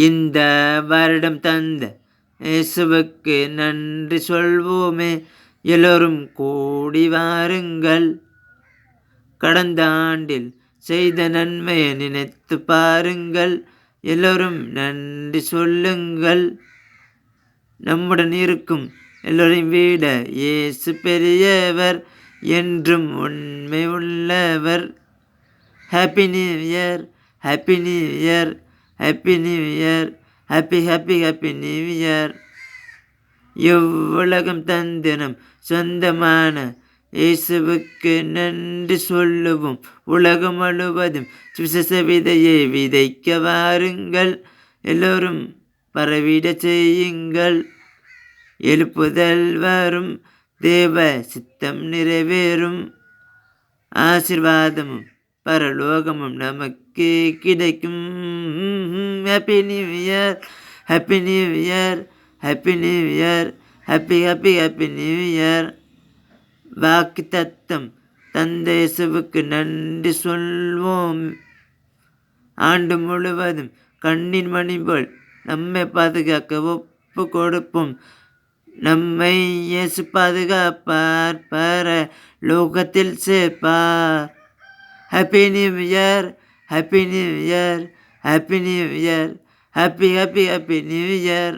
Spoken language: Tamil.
இந்த வருடம் தந்த இயேசுவுக்கு நன்றி சொல்வோமே, எல்லோரும் கூடி வாருங்கள். கடந்த ஆண்டில் செய்த நன்மையை நினைத்து பாருங்கள், எல்லோரும் நன்றி சொல்லுங்கள். நம்முடன் இருக்கும் எல்லோரையும் விட இயேசு பெரியவர், என்றும் உண்மை உள்ளவர். Happy new year, happy new year, happy new year, happy happy happy new year. இவ்வுலகம் தந்தினம் சொந்தமான இயேசுவுக்கு நன்றி சொல்லுவோம். உலகம் முழுவதும் சுவிசேஷ விதையை விதைக்க வாருங்கள், எல்லோரும் பரவிட செய்யுங்கள். எழுப்புதல் வரும், தேவ சித்தம் நிறைவேறும், ஆசீர்வாதமும் பரலோகமும் நமக்கு கிடைக்கும். Happy new year, happy new year, happy new year, happy happy happy new year. வாக்கு தத்தம் தந்த இயேசுவுக்கு நன்றி சொல்வோம். ஆண்டு முழுவதும் கண்ணின் மணி போல் நம்மை பாதுகாக்க ஒப்பு கொடுப்போம். நம்மை இயேசு பாதுகாப்பார், பரலோகத்தில் சேர்ப்பார். Happy new year, happy new year, happy new year, happy happy happy new year.